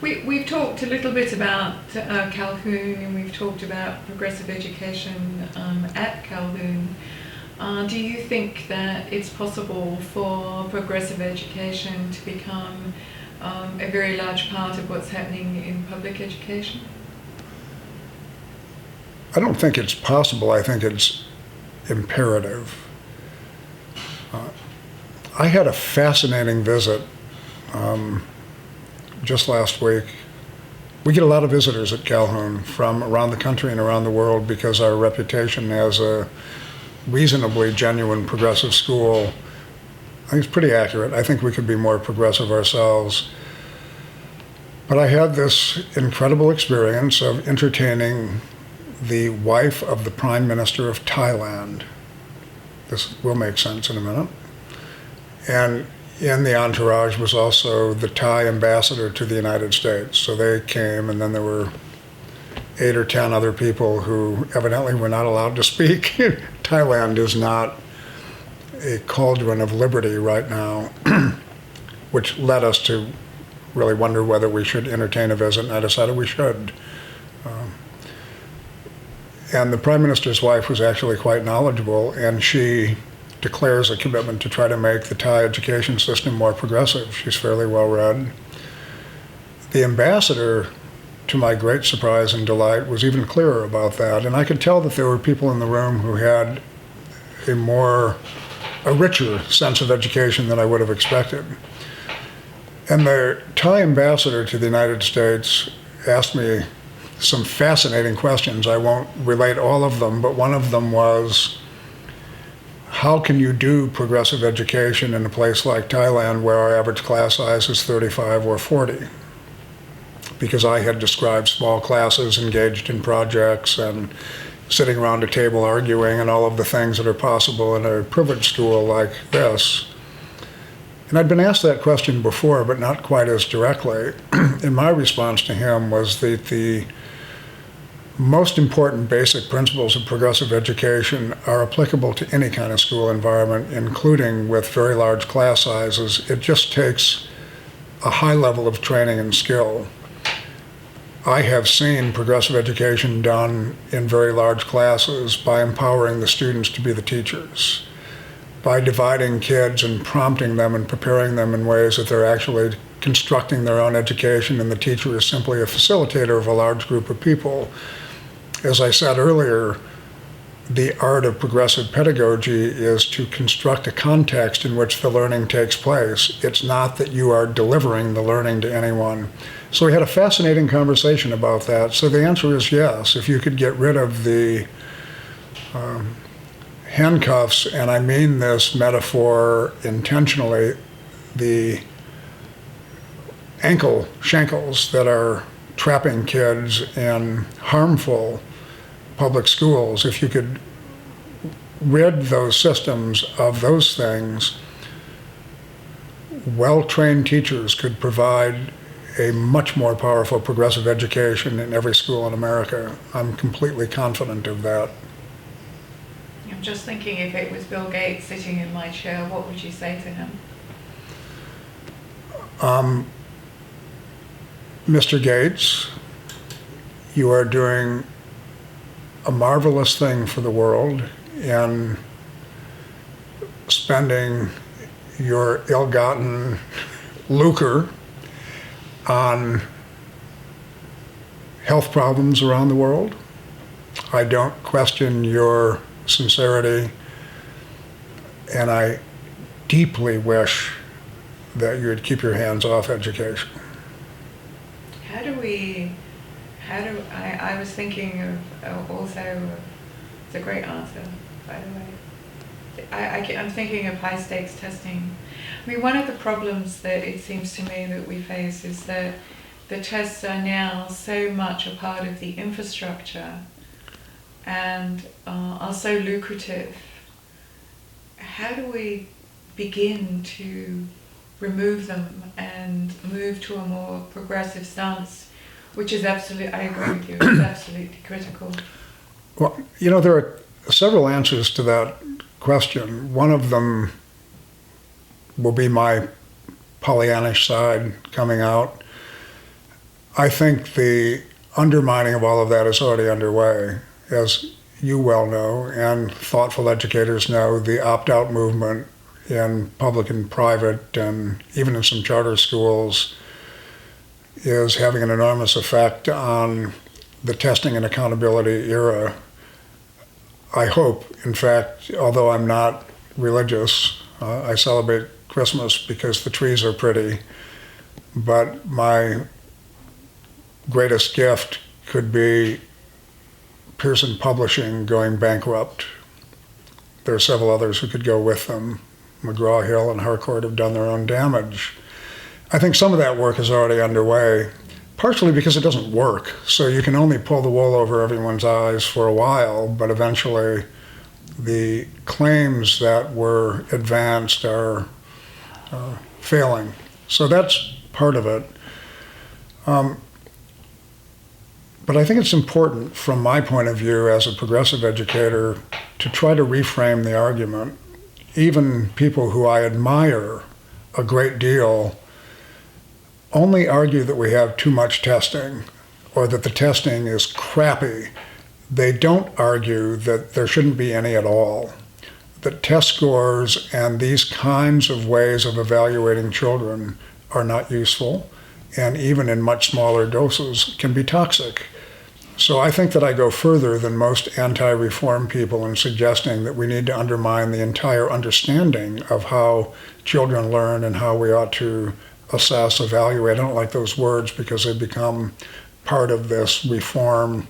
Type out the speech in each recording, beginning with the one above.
We've talked a little bit about Calhoun, and we've talked about progressive education at Calhoun. Do you think that it's possible for progressive education to become a very large part of what's happening in public education? I don't think it's possible. I think it's imperative. I had a fascinating visit just last week. We get a lot of visitors at Calhoun from around the country and around the world because our reputation as a reasonably genuine progressive school, I think it's pretty accurate. I think we could be more progressive ourselves. But I had this incredible experience of entertaining the wife of the Prime Minister of Thailand. This will make sense in a minute. And in the entourage was also the Thai ambassador to the United States. So they came, and then there were 8 or 10 other people who evidently were not allowed to speak. Thailand is not a cauldron of liberty right now, which led us to really wonder whether we should entertain a visit, and I decided we should. And the Prime Minister's wife was actually quite knowledgeable, and she declares a commitment to try to make the Thai education system more progressive. She's fairly well read. The ambassador, to my great surprise and delight, was even clearer about that. And I could tell that there were people in the room who had a richer sense of education than I would have expected. And the Thai ambassador to the United States asked me some fascinating questions. I won't relate all of them, but one of them was, how can you do progressive education in a place like Thailand where our average class size is 35 or 40? Because I had described small classes engaged in projects and sitting around a table arguing and all of the things that are possible in a privileged school like this. And I'd been asked that question before, but not quite as directly. And my response to him was that the most important basic principles of progressive education are applicable to any kind of school environment, including with very large class sizes. It just takes a high level of training and skill. I have seen progressive education done in very large classes by empowering the students to be the teachers, by dividing kids and prompting them and preparing them in ways that they're actually constructing their own education, and the teacher is simply a facilitator of a large group of people. As I said earlier, the art of progressive pedagogy is to construct a context in which the learning takes place. It's not that you are delivering the learning to anyone. So we had a fascinating conversation about that. So the answer is yes. If you could get rid of the handcuffs, and I mean this metaphor intentionally, the ankle shackles that are trapping kids in harmful public schools, if you could rid those systems of those things, well-trained teachers could provide a much more powerful progressive education in every school in America. I'm completely confident of that. I'm just thinking, if it was Bill Gates sitting in my chair, what would you say to him? Mr. Gates, you are doing a marvelous thing for the world in spending your ill-gotten lucre on health problems around the world. I don't question your sincerity, and I deeply wish that you would keep your hands off education. I was thinking of also, it's a great answer, by the way. I'm thinking of high stakes testing. I mean, one of the problems that it seems to me that we face is that the tests are now so much a part of the infrastructure and are so lucrative. How do we begin to remove them and move to a more progressive stance, which is absolutely, I agree with you, it's absolutely critical? Well, there are several answers to that question. One of them will be my Pollyannish side coming out. I think the undermining of all of that is already underway. As you well know, and thoughtful educators know, the opt-out movement in public and private, and even in some charter schools, is having an enormous effect on the testing and accountability era. I hope, in fact, although I'm not religious, I celebrate Christmas because the trees are pretty, but my greatest gift could be Pearson Publishing going bankrupt. There are several others who could go with them. McGraw-Hill and Harcourt have done their own damage. I think some of that work is already underway, partially because it doesn't work. So you can only pull the wool over everyone's eyes for a while, but eventually the claims that were advanced are failing. So that's part of it. But I think it's important, from my point of view as a progressive educator, to try to reframe the argument. Even people who I admire a great deal only argue that we have too much testing or that the testing is crappy. They don't argue that there shouldn't be any at all, that test scores and these kinds of ways of evaluating children are not useful, and even in much smaller doses can be toxic. So I think that I go further than most anti-reform people in suggesting that we need to undermine the entire understanding of how children learn and how we ought to assess, evaluate. I don't like those words because they become part of this reform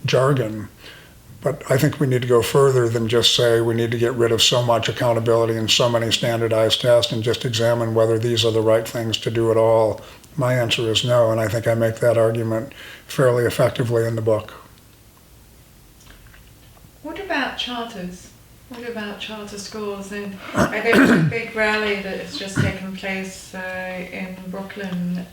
jargon. But I think we need to go further than just say we need to get rid of so much accountability and so many standardized tests and just examine whether these are the right things to do at all. My answer is no, and I think I make that argument fairly effectively in the book. What about charters? What about charter schools? And I think there's a big rally that has just taken place in Brooklyn.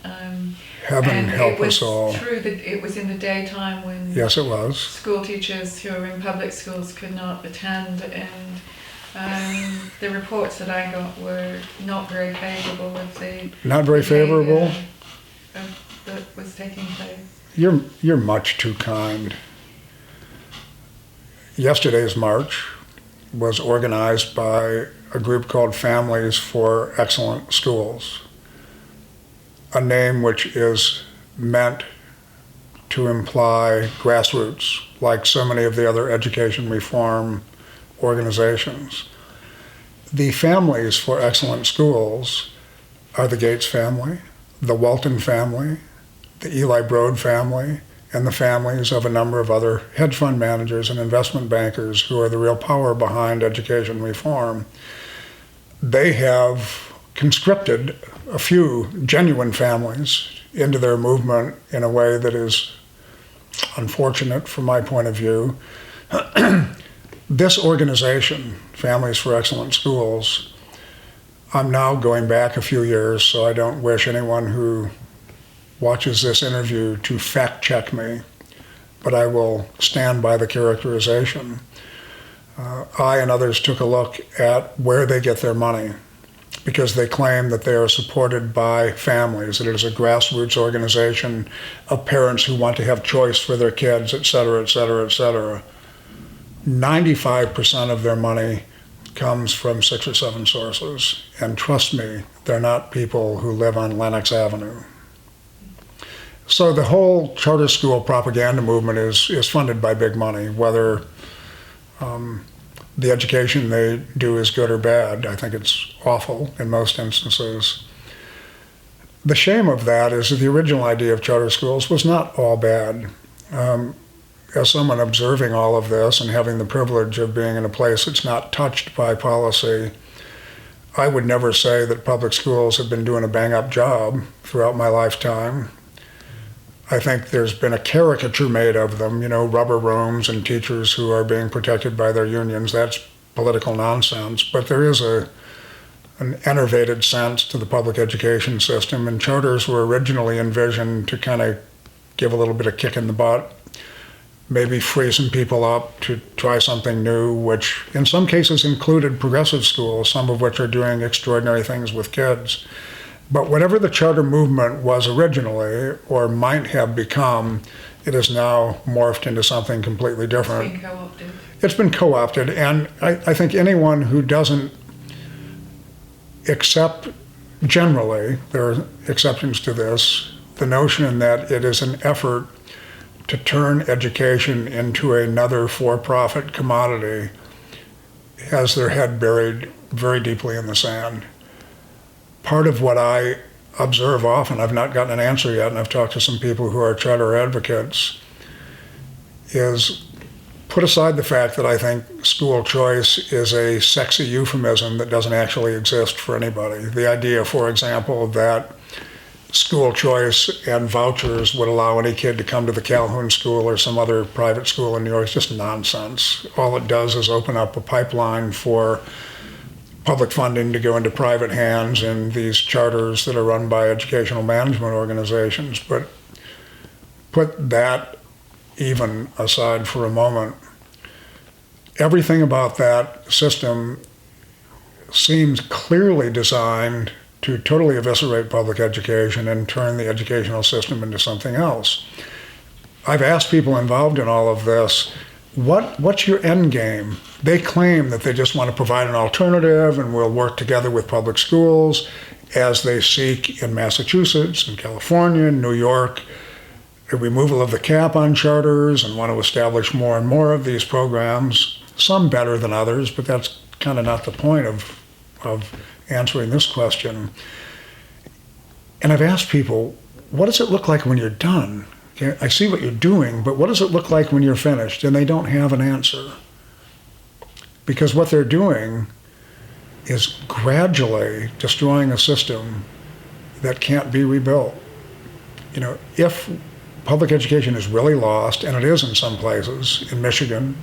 Heaven help us all. It was in the daytime when yes, it was. School teachers who are in public schools could not attend, and the reports that I got were not very favourable of the not very favorable that was taking place. You're much too kind. Yesterday's march was organized by a group called Families for Excellent Schools, a name which is meant to imply grassroots, like so many of the other education reform organizations. The Families for Excellent Schools are the Gates family, the Walton family, the Eli Broad family, and the families of a number of other hedge fund managers and investment bankers who are the real power behind education reform. They have conscripted a few genuine families into their movement in a way that is unfortunate from my point of view. This organization, Families for Excellent Schools, I'm now going back a few years, so I don't wish anyone who watches this interview to fact check me, but I will stand by the characterization. I and others took a look at where they get their money, because they claim that they are supported by families, that it is a grassroots organization of parents who want to have choice for their kids, et cetera, et cetera, et cetera. 95% of their money comes from 6 or 7 sources, and trust me, they're not people who live on Lenox Avenue. So the whole charter school propaganda movement is funded by big money, whether the education they do is good or bad. I think it's awful in most instances. The shame of that is that the original idea of charter schools was not all bad. As someone observing all of this and having the privilege of being in a place that's not touched by policy, I would never say that public schools have been doing a bang-up job throughout my lifetime. I think there's been a caricature made of them, rubber rooms and teachers who are being protected by their unions. That's political nonsense. But there is an enervated sense to the public education system, and charters were originally envisioned to kind of give a little bit of kick in the butt, maybe free some people up to try something new, which in some cases included progressive schools, some of which are doing extraordinary things with kids. But whatever the charter movement was originally, or might have become, it is now morphed into something completely different. It's been co-opted. It's been co-opted, and I think anyone who doesn't accept, generally, there are exceptions to this, the notion that it is an effort to turn education into another for-profit commodity has their head buried very deeply in the sand. Part of what I observe often, I've not gotten an answer yet, and I've talked to some people who are charter advocates, is put aside the fact that I think school choice is a sexy euphemism that doesn't actually exist for anybody. The idea, for example, that school choice and vouchers would allow any kid to come to the Calhoun School or some other private school in New York is just nonsense. All it does is open up a pipeline for public funding to go into private hands in these charters that are run by educational management organizations. But put that even aside for a moment. Everything about that system seems clearly designed to totally eviscerate public education and turn the educational system into something else. I've asked people involved in all of this, what's your end game? They claim that they just want to provide an alternative and we'll work together with public schools as they seek in Massachusetts and California and New York a removal of the cap on charters and want to establish more and more of these programs, some better than others, but that's kind of not the point of answering this question. And I've asked people, what does it look like when you're done? Okay, I see what you're doing, but what does it look like when you're finished? And they don't have an answer. Because what they're doing is gradually destroying a system that can't be rebuilt. You know, if public education is really lost, and it is in some places, in Michigan,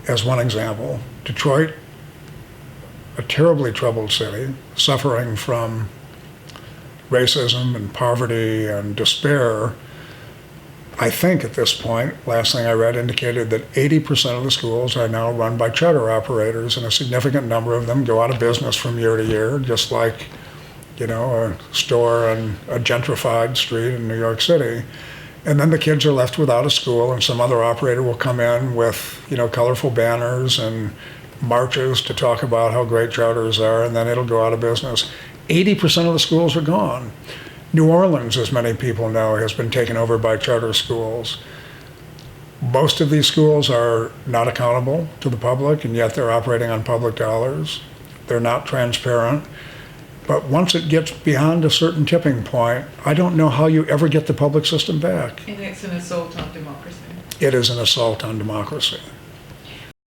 as one example, Detroit, a terribly troubled city, suffering from racism and poverty and despair, I think at this point, last thing I read indicated that 80% of the schools are now run by charter operators, and a significant number of them go out of business from year to year, just like, you know, a store on a gentrified street in New York City. And then the kids are left without a school, and some other operator will come in with, you know, colorful banners and marches to talk about how great charters are, and then it'll go out of business. 80% of the schools are gone. New Orleans, as many people know, has been taken over by charter schools. Most of these schools are not accountable to the public, and yet they're operating on public dollars. They're not transparent. But once it gets beyond a certain tipping point, I don't know how you ever get the public system back. And it's an assault on democracy. It is an assault on democracy.